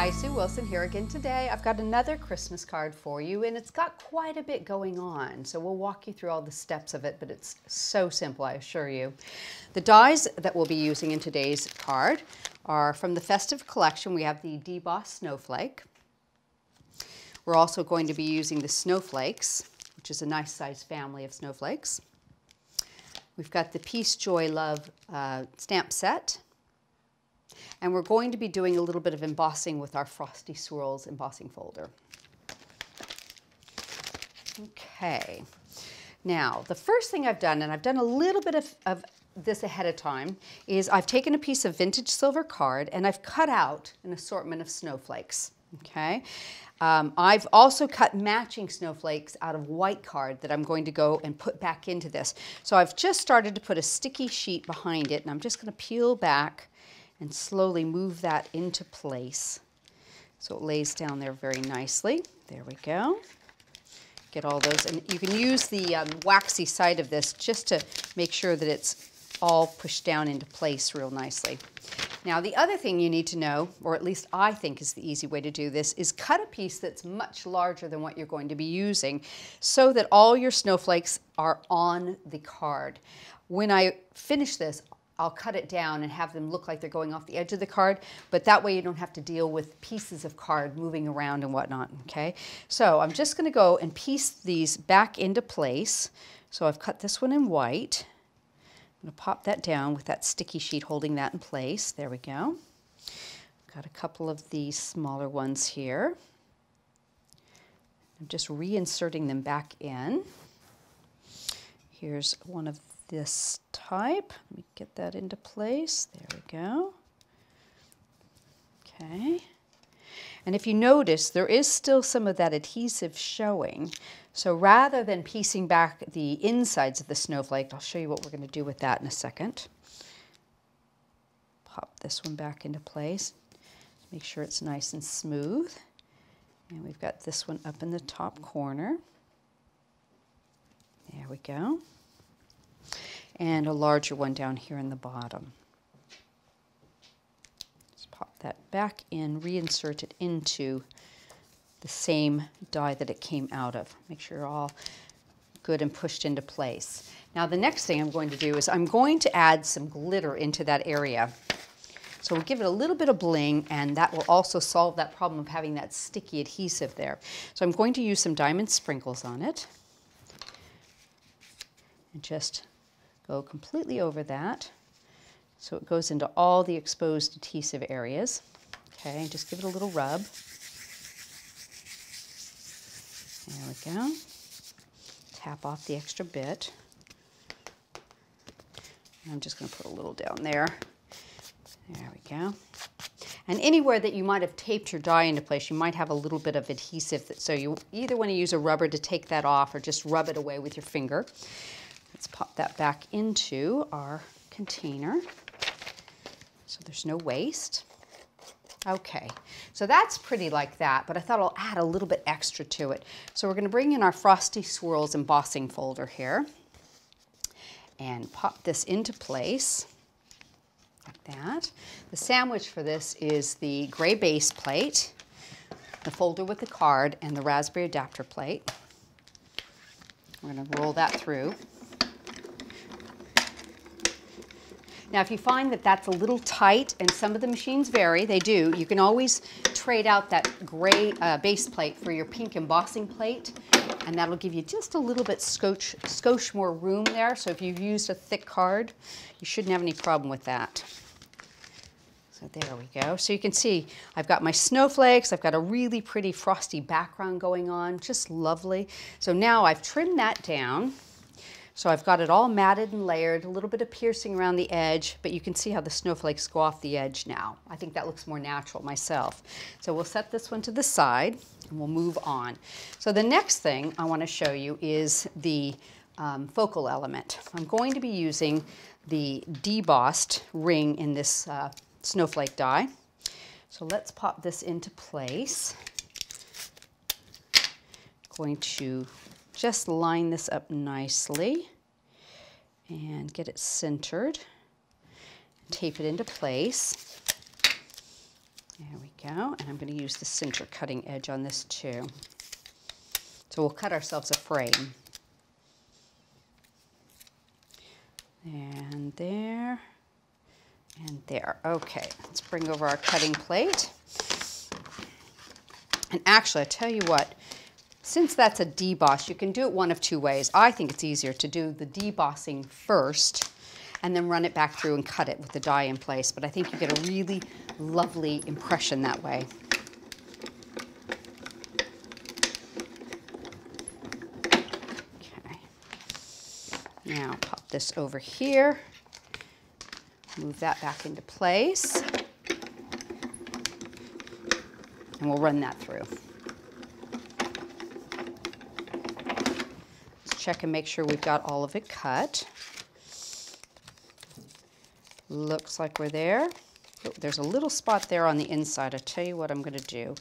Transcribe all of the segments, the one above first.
Hi, Sue Wilson here again today. I've got another Christmas card for you, and it's got quite a bit going on. So we'll walk you through all the steps of it, but it's so simple, I assure you. The dies that we'll be using in today's card are from the Festive collection. We have the Debossed Snowflake. We're also going to be using the Snowflakes, which is a nice size family of snowflakes. We've got the Peace, Joy, Love stamp set. And we're going to be doing a little bit of embossing with our Frosty Swirls Embossing Folder. Okay, now the first thing I've done, and I've done a little bit of this ahead of time, is I've taken a piece of vintage silver card and I've cut out an assortment of snowflakes. Okay, I've also cut matching snowflakes out of white card that I'm going to go and put back into this. So I've just started to put a sticky sheet behind it, and I'm just going to peel back and slowly move that into place so it lays down there very nicely. There we go. Get all those, and you can use the waxy side of this just to make sure that it's all pushed down into place real nicely. Now the other thing you need to know, or at least I think is the easy way to do this, is cut a piece that's much larger than what you're going to be using so that all your snowflakes are on the card. When I finish this, I'll cut it down and have them look like they're going off the edge of the card, but that way you don't have to deal with pieces of card moving around and whatnot, okay? So I'm just going to go and piece these back into place. So I've cut this one in white. I'm going to pop that down with that sticky sheet holding that in place. There we go. Got a couple of these smaller ones here. I'm just reinserting them back in. Here's one of this type. Let me get that into place. There we go. Okay. And if you notice, there is still some of that adhesive showing. So rather than piecing back the insides of the snowflake, I'll show you what we're going to do with that in a second. Pop this one back into place. Make sure it's nice and smooth. And we've got this one up in the top corner. There we go. And a larger one down here in the bottom. Just pop that back in, reinsert it into the same die that it came out of. Make sure you're all good and pushed into place. Now the next thing I'm going to do is I'm going to add some glitter into that area. So we'll give it a little bit of bling, and that will also solve that problem of having that sticky adhesive there. So I'm going to use some diamond sprinkles on it. And just go completely over that so it goes into all the exposed adhesive areas. Okay, and just give it a little rub. There we go. Tap off the extra bit. And I'm just going to put a little down there. There we go. And anywhere that you might have taped your die into place, you might have a little bit of adhesive. So you either want to use a rubber to take that off or just rub it away with your finger. Let's pop that back into our container so there's no waste. Okay, so that's pretty like that, but I thought I'll add a little bit extra to it. So we're going to bring in our Frosty Swirls Embossing Folder here and pop this into place like that. The sandwich for this is the gray base plate, the folder with the card, and the raspberry adapter plate. We're going to roll that through. Now, if you find that that's a little tight, and some of the machines vary, they do, you can always trade out that gray base plate for your pink embossing plate, and that'll give you just a little bit skosh more room there. So if you've used a thick card, you shouldn't have any problem with that. So there we go. So you can see I've got my snowflakes, I've got a really pretty frosty background going on, just lovely. So now I've trimmed that down. So I've got it all matted and layered, a little bit of piercing around the edge, but you can see how the snowflakes go off the edge now. I think that looks more natural myself. So we'll set this one to the side and we'll move on. So the next thing I want to show you is the focal element. I'm going to be using the debossed ring in this snowflake die. So let's pop this into place. Going to just line this up nicely and get it centered. Tape it into place. There we go, and I'm going to use the center cutting edge on this too. So we'll cut ourselves a frame. And there, and there. Okay, let's bring over our cutting plate. And actually, I tell you what, since that's a deboss, you can do it one of two ways. I think it's easier to do the debossing first and then run it back through and cut it with the die in place. But I think you get a really lovely impression that way. Okay. Now pop this over here. Move that back into place. And we'll run that through. Let's check and make sure we've got all of it cut. Looks like we're there. Oh, there's a little spot there on the inside. I'll tell you what I'm going to do.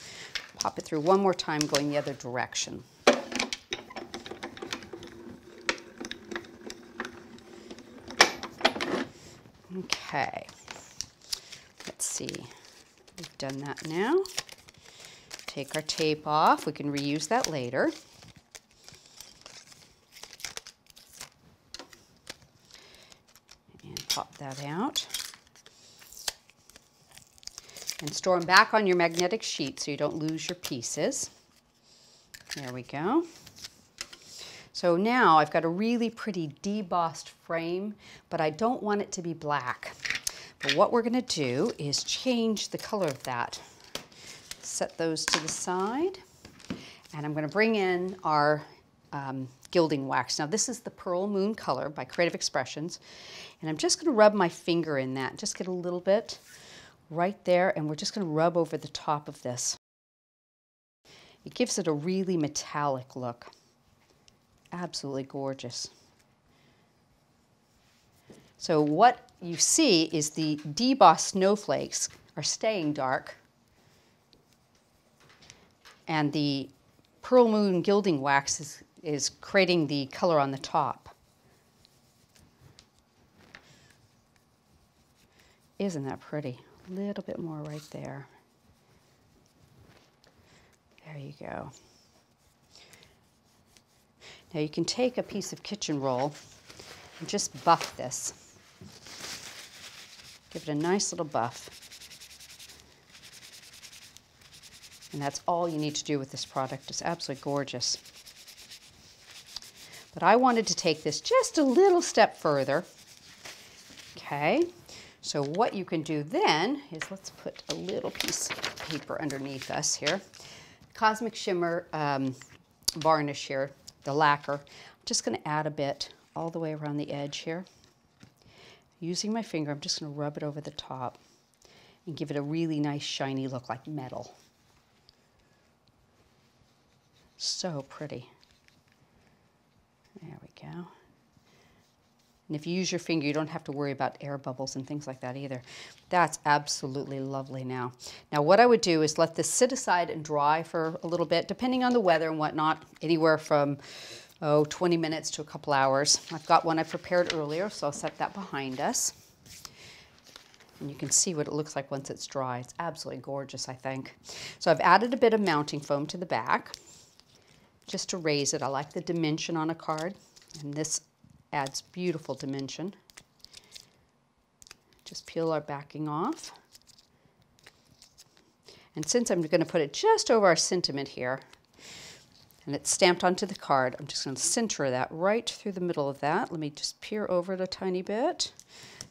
Pop it through one more time going the other direction. Okay. Let's see. We've done that now. Take our tape off. We can reuse that later. And pop that out. And store them back on your magnetic sheet so you don't lose your pieces. There we go. So now I've got a really pretty debossed frame, but I don't want it to be black. But what we're going to do is change the color of that. Set those to the side, and I'm going to bring in our gilding wax. Now this is the Pearl Moon color by Creative Expressions, and I'm just going to rub my finger in that, just get a little bit right there, and we're just going to rub over the top of this. It gives it a really metallic look. Absolutely gorgeous. So what you see is the debossed snowflakes are staying dark, and the Pearl Moon gilding wax is creating the color on the top. Isn't that pretty? A little bit more right there. There you go. Now you can take a piece of kitchen roll and just buff this. Give it a nice little buff. And that's all you need to do with this product. It's absolutely gorgeous. But I wanted to take this just a little step further. Okay, so what you can do then is, let's put a little piece of paper underneath us here. Cosmic Shimmer varnish here, the lacquer. I'm just going to add a bit all the way around the edge here. Using my finger, I'm just going to rub it over the top and give it a really nice shiny look like metal. So pretty. There we go. And if you use your finger, you don't have to worry about air bubbles and things like that either. That's absolutely lovely now. Now what I would do is let this sit aside and dry for a little bit, depending on the weather and whatnot, anywhere from 20 minutes to a couple hours. I've got one I prepared earlier, so I'll set that behind us. And you can see what it looks like once it's dry. It's absolutely gorgeous, I think. So I've added a bit of mounting foam to the back, just to raise it. I like the dimension on a card, and this adds beautiful dimension. Just peel our backing off. And since I'm going to put it just over our sentiment here, and it's stamped onto the card, I'm just going to center that right through the middle of that. Let me just peer over it a tiny bit.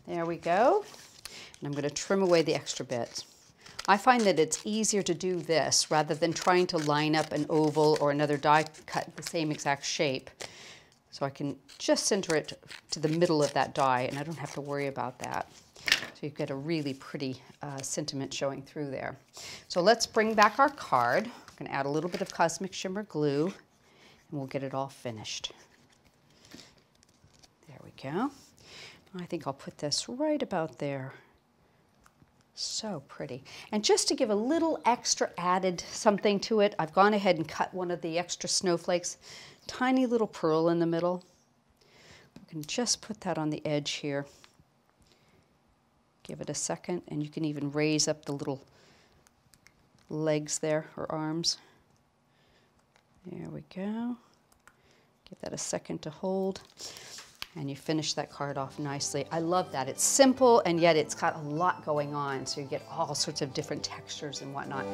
There we go. And I'm going to trim away the extra bits. I find that it's easier to do this rather than trying to line up an oval or another die cut the same exact shape. So I can just center it to the middle of that die, and I don't have to worry about that. So you get a really pretty sentiment showing through there. So let's bring back our card. I'm going to add a little bit of Cosmic Shimmer glue, and we'll get it all finished. There we go. I think I'll put this right about there. So pretty. And just to give a little extra added something to it, I've gone ahead and cut one of the extra snowflakes, tiny little pearl in the middle. We can just put that on the edge here. Give it a second, and you can even raise up the little legs there, or arms. There we go. Give that a second to hold. And you finish that card off nicely. I love that. It's simple, and yet it's got a lot going on, so you get all sorts of different textures and whatnot.